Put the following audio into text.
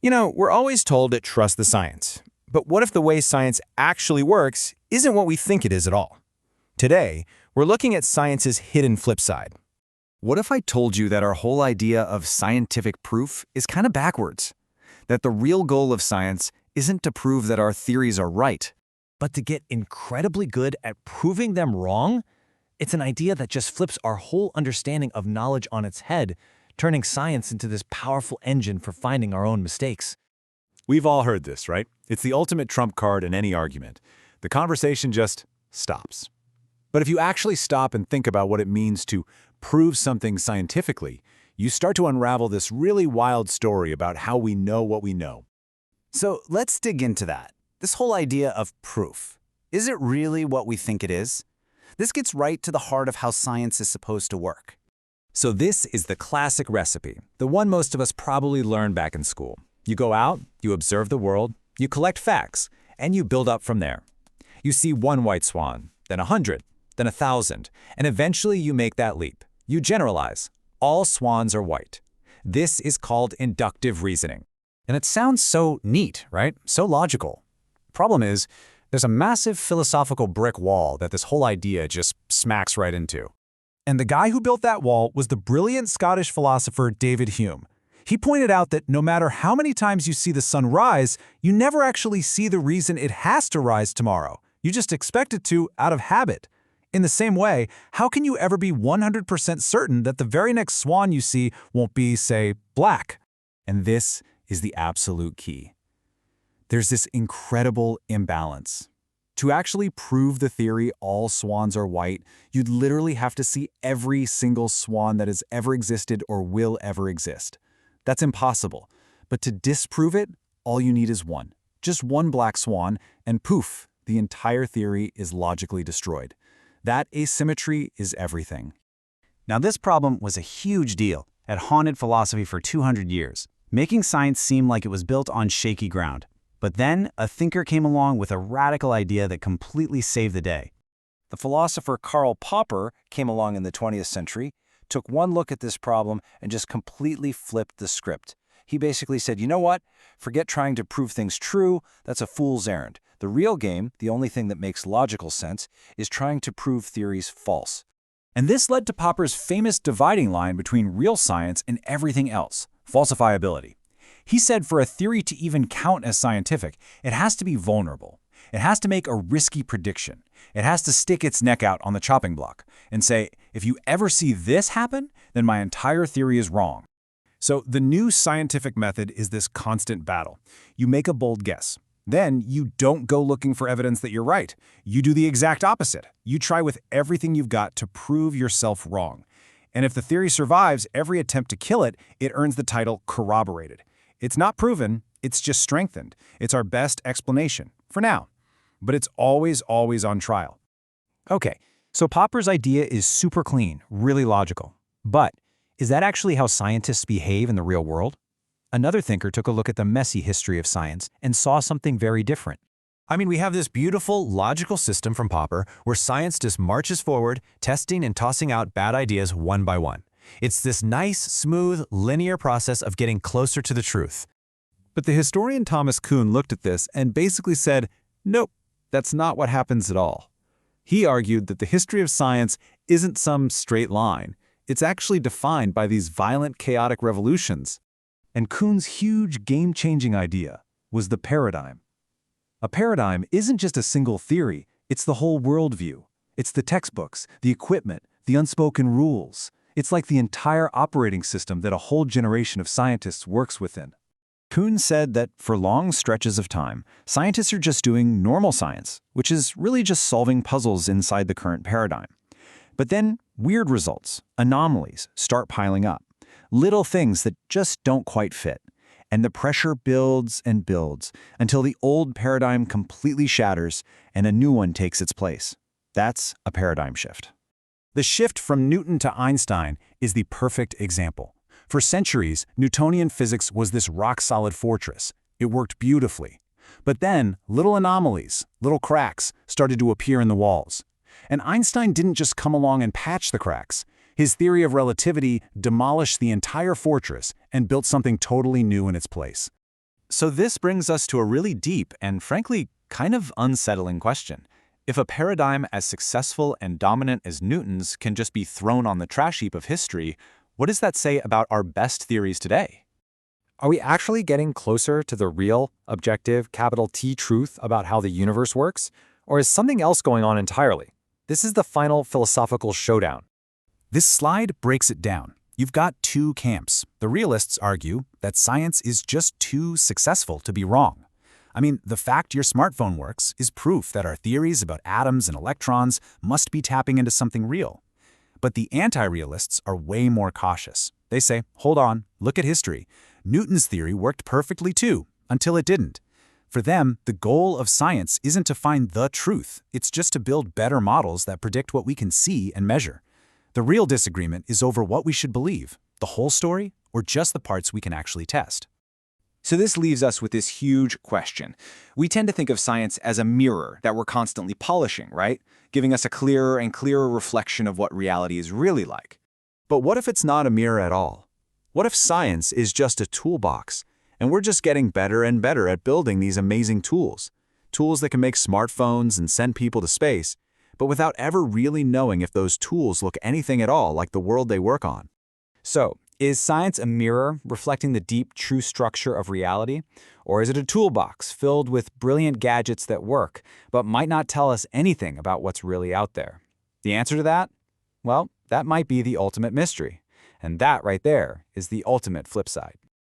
We're always told to trust the science. But what if the way science actually works isn't what we think it is at all? Today, we're looking at science's hidden flip side. What if I told you that our whole idea of scientific proof is kind of backwards? That the real goal of science isn't to prove that our theories are right, but to get incredibly good at proving them wrong? It's an idea that just flips our whole understanding of knowledge on its head, turning science into this powerful engine for finding our own mistakes. We've all heard this, right? It's the ultimate trump card in any argument. The conversation just stops. But if you actually stop and think about what it means to prove something scientifically, you start to unravel this really wild story about how we know what we know. So let's dig into that. This whole idea of proof. Is it really what we think it is? This gets right to the heart of how science is supposed to work. So this is the classic recipe, the one most of us probably learned back in school. You go out, you observe the world, you collect facts, and you build up from there. You see one white swan, then 100, then 1,000, and eventually you make that leap. You generalize. All swans are white. This is called inductive reasoning. And it sounds so neat, right? So logical. Problem is, there's a massive philosophical brick wall that this whole idea just smacks right into. And the guy who built that wall was the brilliant Scottish philosopher David Hume. He pointed out that no matter how many times you see the sun rise, you never actually see the reason it has to rise tomorrow. You just expect it to out of habit. In the same way, how can you ever be 100% certain that the very next swan you see won't be, say, black? And this is the absolute key. There's this incredible imbalance. To actually prove the theory all swans are white, you'd literally have to see every single swan that has ever existed or will ever exist. That's impossible. But to disprove it, all you need is one. Just one black swan, and poof, the entire theory is logically destroyed. That asymmetry is everything. Now, this problem was a huge deal. It haunted philosophy for 200 years, making science seem like it was built on shaky ground. But then, a thinker came along with a radical idea that completely saved the day. The philosopher Karl Popper came along in the 20th century, took one look at this problem, and just completely flipped the script. He basically said, you know what? Forget trying to prove things true. That's a fool's errand. The real game, the only thing that makes logical sense, is trying to prove theories false. And this led to Popper's famous dividing line between real science and everything else, falsifiability. He said for a theory to even count as scientific, it has to be vulnerable. It has to make a risky prediction. It has to stick its neck out on the chopping block and say, if you ever see this happen, then my entire theory is wrong. So the new scientific method is this constant battle. You make a bold guess. Then you don't go looking for evidence that you're right. You do the exact opposite. You try with everything you've got to prove yourself wrong. And if the theory survives every attempt to kill it, it earns the title corroborated. It's not proven, it's just strengthened. It's our best explanation, for now. But it's always on trial. Okay, so Popper's idea is super clean, really logical. But is that actually how scientists behave in the real world? Another thinker took a look at the messy history of science and saw something very different. We have this beautiful, logical system from Popper where science just marches forward, testing and tossing out bad ideas one by one. It's this nice, smooth, linear process of getting closer to the truth. But the historian Thomas Kuhn looked at this and basically said, nope, that's not what happens at all. He argued that the history of science isn't some straight line. It's actually defined by these violent, chaotic revolutions. And Kuhn's huge, game-changing idea was the paradigm. A paradigm isn't just a single theory, it's the whole worldview. It's the textbooks, the equipment, the unspoken rules. It's like the entire operating system that a whole generation of scientists works within. Kuhn said that for long stretches of time, scientists are just doing normal science, which is really just solving puzzles inside the current paradigm. But then weird results, anomalies, start piling up. Little things that just don't quite fit. And the pressure builds and builds until the old paradigm completely shatters and a new one takes its place. That's a paradigm shift. The shift from Newton to Einstein is the perfect example. For centuries, Newtonian physics was this rock-solid fortress. It worked beautifully. But then, little anomalies, little cracks, started to appear in the walls. And Einstein didn't just come along and patch the cracks. His theory of relativity demolished the entire fortress and built something totally new in its place. So this brings us to a really deep and frankly kind of unsettling question. If a paradigm as successful and dominant as Newton's can just be thrown on the trash heap of history, what does that say about our best theories today? Are we actually getting closer to the real, objective, capital T truth about how the universe works? Or is something else going on entirely? This is the final philosophical showdown. This slide breaks it down. You've got two camps. The realists argue that science is just too successful to be wrong. I mean, the fact your smartphone works is proof that our theories about atoms and electrons must be tapping into something real. But the anti-realists are way more cautious. They say, hold on, look at history. Newton's theory worked perfectly too, until it didn't. For them, the goal of science isn't to find the truth. It's just to build better models that predict what we can see and measure. The real disagreement is over what we should believe, the whole story or just the parts we can actually test. So this leaves us with this huge question. We tend to think of science as a mirror that we're constantly polishing, right? Giving us a clearer and clearer reflection of what reality is really like. But what if it's not a mirror at all? What if science is just a toolbox, and we're just getting better and better at building these amazing tools? Tools that can make smartphones and send people to space, but without ever really knowing if those tools look anything at all like the world they work on. So, is science a mirror reflecting the deep, true structure of reality? Or is it a toolbox filled with brilliant gadgets that work, but might not tell us anything about what's really out there? The answer to that? Well, that might be the ultimate mystery. And that right there is the ultimate flip side.